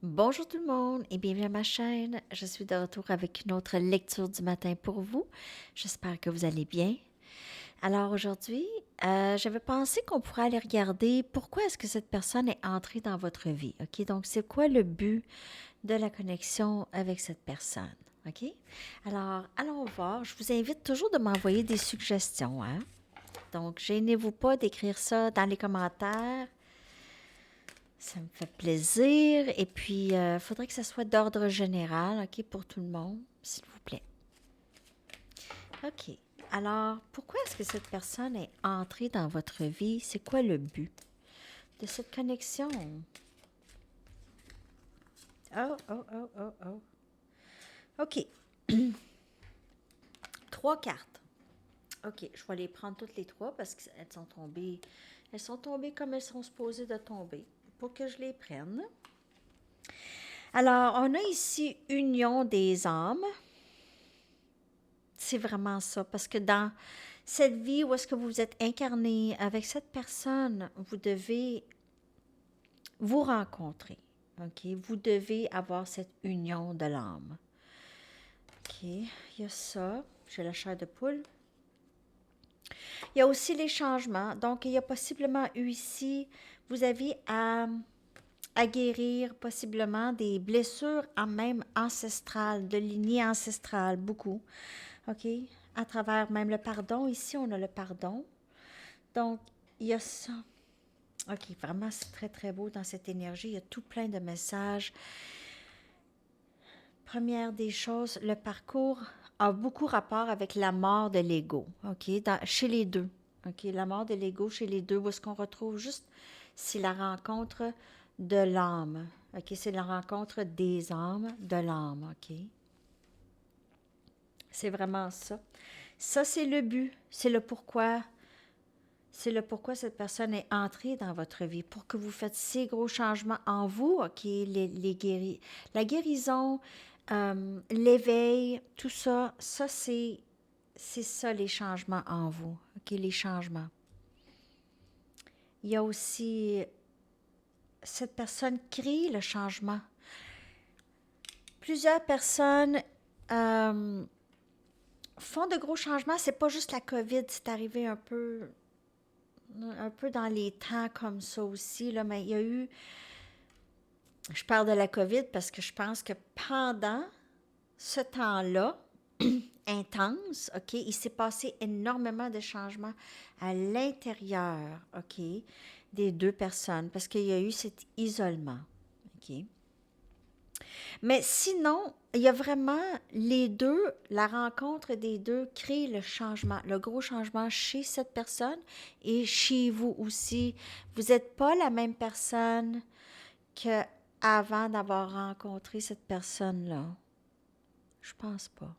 Bonjour tout le monde et bienvenue à ma chaîne. Je suis de retour avec une autre lecture du matin pour vous. J'espère que vous allez bien. Alors aujourd'hui, j'avais pensé qu'on pourrait aller regarder pourquoi est-ce que cette personne est entrée dans votre vie. OK? Donc, c'est quoi le but de la connexion avec cette personne? OK? Alors, allons voir. Je vous invite toujours de m'envoyer des suggestions, hein? Donc, gênez-vous pas d'écrire ça dans les commentaires. Ça me fait plaisir. Et puis, il faudrait que ça soit d'ordre général, OK, pour tout le monde, s'il vous plaît. OK. Alors, pourquoi est-ce que cette personne est entrée dans votre vie? C'est quoi le but de cette connexion? Oh, oh, oh, oh, oh. OK. Trois cartes. OK, je vais les prendre toutes les trois parce qu'elles sont tombées. Elles sont tombées comme elles sont supposées de tomber pour que je les prenne. Alors, on a ici union des âmes. C'est vraiment ça, parce que dans cette vie où est-ce que vous êtes incarné avec cette personne, vous devez vous rencontrer. OK? Vous devez avoir cette union de l'âme. OK? Il y a ça. J'ai la chair de poule. Il y a aussi les changements. Donc, il y a possiblement eu ici, vous avez à guérir possiblement des blessures en même ancestrales, de lignée ancestrale, beaucoup. OK? À travers même le pardon. Ici, on a le pardon. Donc, il y a ça. OK, vraiment, c'est très, très beau dans cette énergie. Il y a tout plein de messages. Première des choses, le parcours a beaucoup rapport avec la mort de l'ego, OK, chez les deux. OK, la mort de l'ego chez les deux, où est-ce qu'on retrouve juste, c'est la rencontre de l'âme. OK, c'est la rencontre des âmes de l'âme, OK. C'est vraiment ça. Ça, c'est le but, c'est le pourquoi. C'est le pourquoi cette personne est entrée dans votre vie, pour que vous faites ces gros changements en vous, OK, la guérison, l'éveil, tout ça, c'est ça les changements en vous, OK, les changements. Il y a aussi, cette personne crée le changement. Plusieurs personnes font de gros changements, c'est pas juste la COVID, c'est arrivé un peu dans les temps comme ça aussi, là, mais il y a eu. Je parle de la COVID parce que je pense que pendant ce temps-là, intense, OK, il s'est passé énormément de changements à l'intérieur, OK, des deux personnes parce qu'il y a eu cet isolement, OK. Mais sinon, il y a vraiment les deux, la rencontre des deux crée le changement, le gros changement chez cette personne et chez vous aussi. Vous n'êtes pas la même personne que avant d'avoir rencontré cette personne-là. Je pense pas.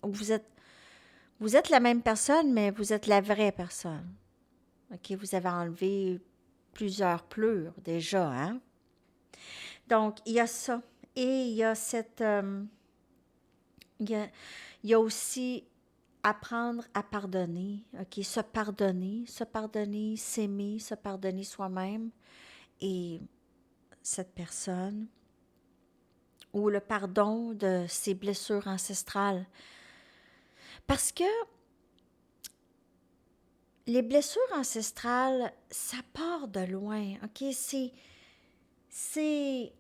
Vous êtes la même personne, mais vous êtes la vraie personne. OK, vous avez enlevé plusieurs pleurs déjà, hein? Donc, il y a ça. Et il y a cette... il y a aussi apprendre à pardonner, OK? Se pardonner, s'aimer, se pardonner soi-même et cette personne. Ou le pardon de ses blessures ancestrales. Parce que les blessures ancestrales, ça part de loin, OK? C'est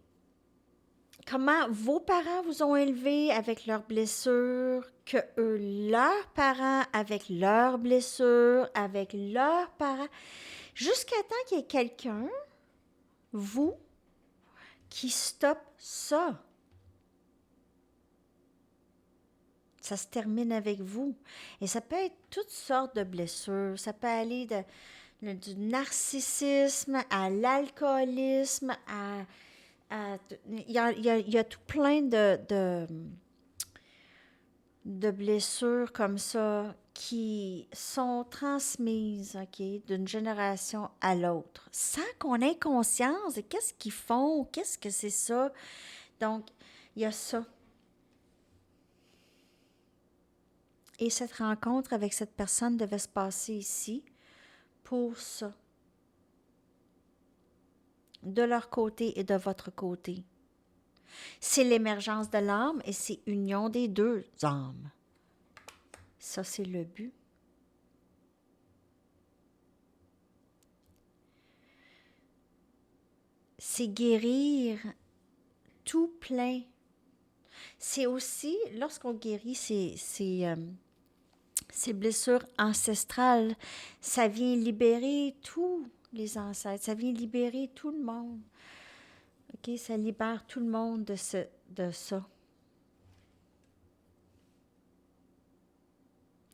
comment vos parents vous ont élevé avec leurs blessures, que eux, leurs parents, avec leurs blessures, avec leurs parents, jusqu'à temps qu'il y ait quelqu'un, vous, qui stoppe ça. Ça se termine avec vous. Et ça peut être toutes sortes de blessures. Ça peut aller du narcissisme à l'alcoolisme, il y a tout plein de blessures comme ça qui sont transmises, OK, d'une génération à l'autre, sans qu'on ait conscience de qu'est-ce qu'ils font, qu'est-ce que c'est ça. Donc, il y a ça. Et cette rencontre avec cette personne devait se passer ici pour ça. de leur côté et de votre côté. C'est l'émergence de l'âme et c'est union des deux âmes. Ça, c'est le but. C'est guérir tout plein. C'est aussi, lorsqu'on guérit ces blessures ancestrales, ça vient libérer tous les ancêtres, ça vient libérer tout le monde. OK? Ça libère tout le monde de ça.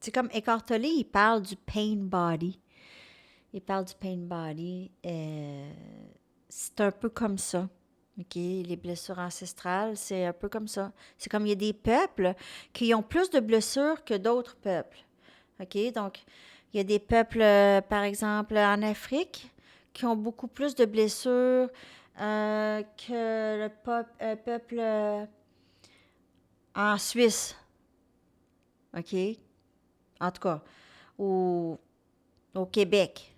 C'est comme Eckhart Tolle, il parle du pain body. Il parle du pain body. C'est un peu comme ça. OK? Les blessures ancestrales, c'est un peu comme ça. C'est comme il y a des peuples qui ont plus de blessures que d'autres peuples. OK? Donc, il y a des peuples, par exemple, en Afrique, qui ont beaucoup plus de blessures que le peuple en Suisse. OK? En tout cas, au Québec.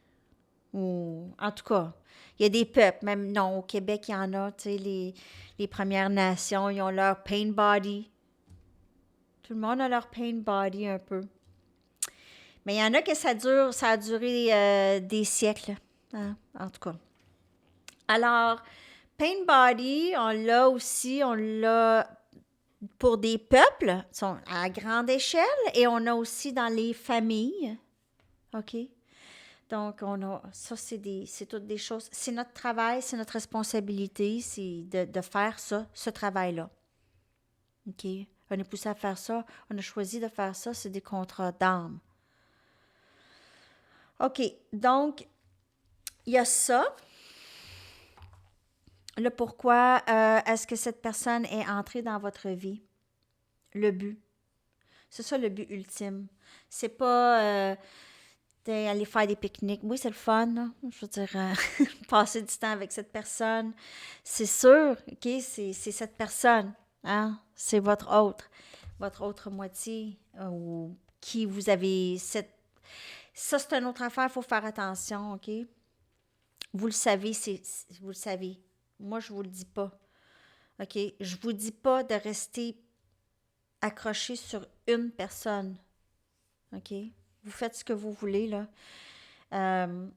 En tout cas, il y a des peuples, même non, au Québec, il y en a, tu sais, les Premières Nations, ils ont leur pain body. Tout le monde a leur pain body un peu. Mais il y en a que ça a duré des siècles, hein, en tout cas. Alors, pain body, on l'a pour des peuples, sont à grande échelle, et on a aussi dans les familles, OK? Donc, ça, c'est toutes des choses. C'est notre travail, c'est notre responsabilité, c'est de faire ça, ce travail-là. OK? On est poussé à faire ça, on a choisi de faire ça, c'est des contrats d'âme. OK, donc, il y a ça. Le pourquoi est-ce que cette personne est entrée dans votre vie? Le but. C'est ça le but ultime. C'est pas d'aller faire des pique-niques. Oui, c'est le fun, là. Je veux dire, passer du temps avec cette personne. C'est sûr, OK, c'est cette personne. Hein? C'est votre autre moitié, ou qui vous avez cette... Ça, c'est une autre affaire, il faut faire attention, OK? Vous le savez, vous le savez. Moi, je vous le dis pas. OK? Je vous dis pas de rester accroché sur une personne. OK? Vous faites ce que vous voulez, là. Euh,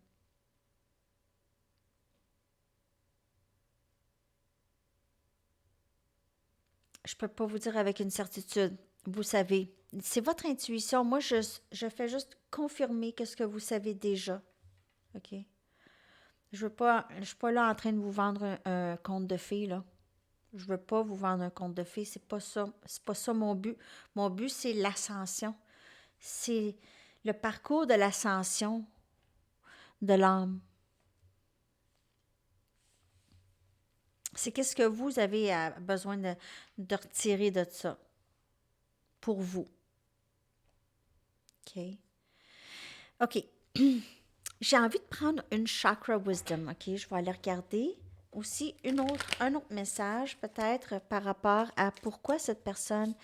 je peux pas vous dire avec une certitude. Vous savez. C'est votre intuition. Moi, je fais juste confirmer que ce que vous savez déjà. OK? Je suis pas là en train de vous vendre un conte de fées, là. Je veux pas vous vendre un conte de fées. C'est pas ça. C'est pas ça mon but. Mon but, c'est l'ascension. C'est le parcours de l'ascension de l'âme. C'est qu'est-ce que vous avez besoin de retirer de ça pour vous. OK? OK. J'ai envie de prendre une chakra wisdom. OK? Je vais aller regarder aussi un autre message peut-être par rapport à pourquoi cette personne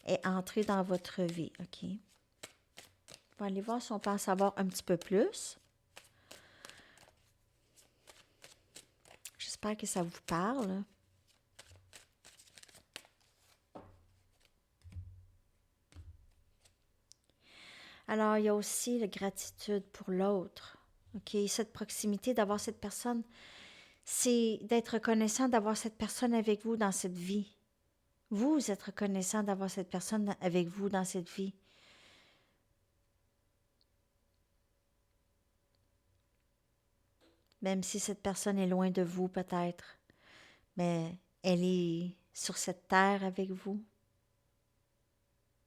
est entrée dans votre vie. OK? On va aller voir si on peut en savoir un petit peu plus. J'espère que ça vous parle. Alors, il y a aussi la gratitude pour l'autre. OK? Cette proximité, d'avoir cette personne, c'est d'être reconnaissant d'avoir cette personne avec vous dans cette vie. Vous êtes reconnaissant d'avoir cette personne avec vous dans cette vie. Même si cette personne est loin de vous peut-être, mais elle est sur cette terre avec vous,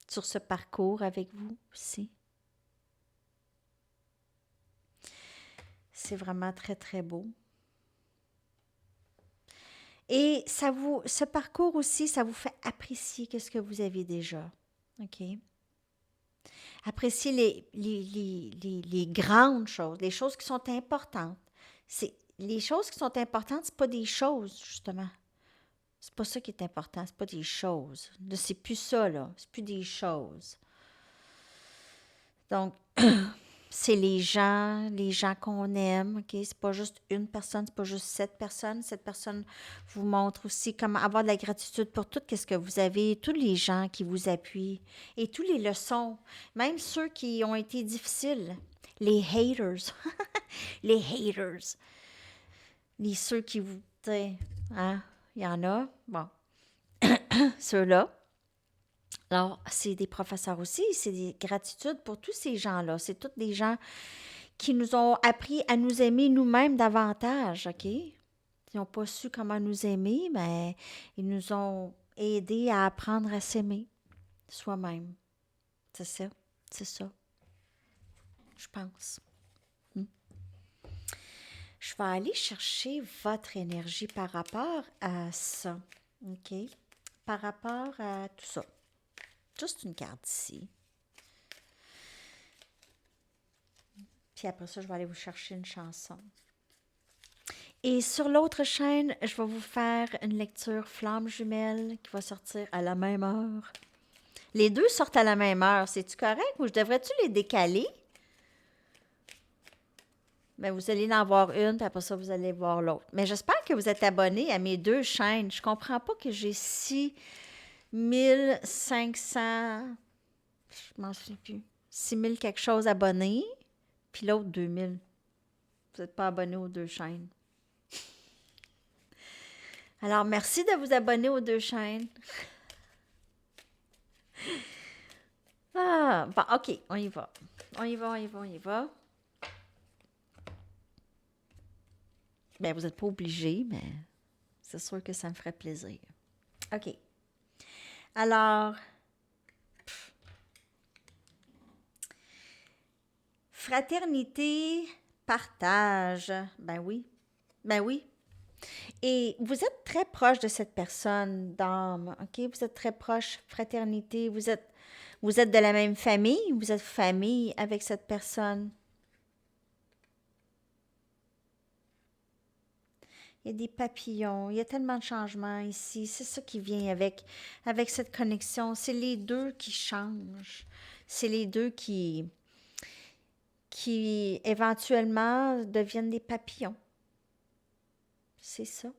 sur ce parcours avec vous aussi. C'est vraiment très, très beau. Et ce parcours aussi, ça vous fait apprécier ce que vous avez déjà. OK? Apprécier les grandes choses, les choses qui sont importantes. Les choses qui sont importantes, c'est pas des choses, justement. C'est pas ça qui est important, c'est pas des choses. Là, c'est plus ça, là. C'est plus des choses. Donc, c'est les gens qu'on aime, OK? C'est pas juste une personne, c'est pas juste cette personne. Cette personne vous montre aussi comment avoir de la gratitude pour tout ce que vous avez, tous les gens qui vous appuient et toutes les leçons, même ceux qui ont été difficiles. Les haters, les haters, ceux qui vous, tu sais, hein, il y en a, bon, ceux-là. Alors, c'est des professeurs aussi, c'est des gratitudes pour tous ces gens-là. C'est tous des gens qui nous ont appris à nous aimer nous-mêmes davantage, OK? Ils n'ont pas su comment nous aimer, mais ils nous ont aidés à apprendre à s'aimer soi-même. C'est ça, je pense. Hmm. Je vais aller chercher votre énergie par rapport à ça, OK? Par rapport à tout ça. Juste une carte ici. Puis après ça, je vais aller vous chercher une chanson. Et sur l'autre chaîne, je vais vous faire une lecture flamme jumelle qui va sortir à la même heure. Les deux sortent à la même heure. C'est-tu correct ou je devrais-tu les décaler? Ben, vous allez en voir une, puis après ça, vous allez voir l'autre. Mais j'espère que vous êtes abonnés à mes deux chaînes. Je comprends pas que j'ai 6500... Je m'en souviens plus. 6000 quelque chose abonnés, puis l'autre 2000. Vous n'êtes pas abonné aux deux chaînes. Alors, merci de vous abonner aux deux chaînes. Ah, bon, OK, on y va. On y va. Bien, vous n'êtes pas obligé, mais c'est sûr que ça me ferait plaisir. OK. Alors, fraternité, partage. Ben oui. Ben oui. Et vous êtes très proche de cette personne d'âme, OK? Vous êtes très proche, fraternité. Vous êtes de la même famille, vous êtes famille avec cette personne. Il y a des papillons, il y a tellement de changements ici. C'est ça qui vient avec cette connexion. C'est les deux qui changent. C'est les deux qui éventuellement deviennent des papillons. C'est ça.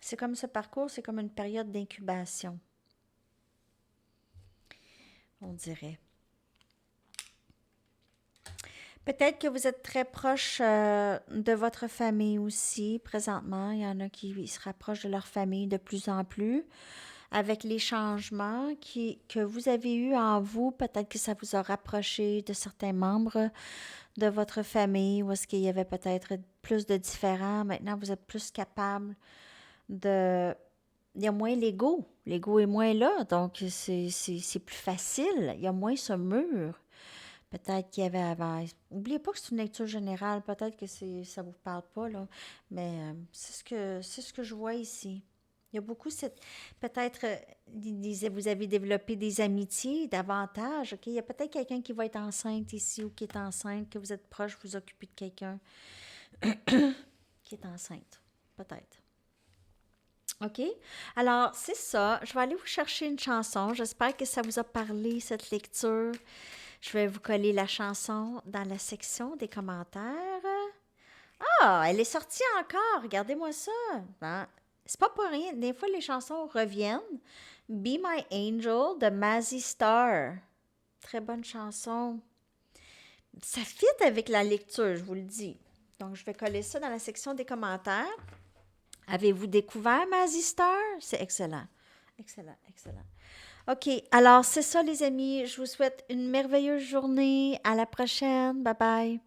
C'est comme ce parcours, c'est comme une période d'incubation, on dirait. Peut-être que vous êtes très proche de votre famille aussi, présentement. Il y en a qui se rapprochent de leur famille de plus en plus. Avec les changements que vous avez eus en vous, peut-être que ça vous a rapproché de certains membres de votre famille, ou est-ce qu'il y avait peut-être plus de différents. Maintenant, vous êtes plus capable de... Il y a moins l'ego. L'ego est moins là, donc c'est plus facile. Il y a moins ce mur. Peut-être qu'il y avait avant. N'oubliez pas que c'est une lecture générale. Peut-être que ça ne vous parle pas, là. Mais c'est ce que je vois ici. Il y a beaucoup cette. Peut-être, vous avez développé des amitiés davantage. OK? Il y a peut-être quelqu'un qui va être enceinte ici ou qui est enceinte, que vous êtes proche, vous occupez de quelqu'un qui est enceinte. Peut-être. OK? Alors, c'est ça. Je vais aller vous chercher une chanson. J'espère que ça vous a parlé, cette lecture. Je vais vous coller la chanson dans la section des commentaires. Ah, elle est sortie encore. Regardez-moi ça. Ben, c'est pas pour rien. Des fois, les chansons reviennent. Be My Angel de Mazzy Star. Très bonne chanson. Ça fit avec la lecture, je vous le dis. Donc, je vais coller ça dans la section des commentaires. Avez-vous découvert Mazzy Star? C'est excellent. Excellent, excellent. OK, alors c'est ça les amis. Je vous souhaite une merveilleuse journée. À la prochaine. Bye bye.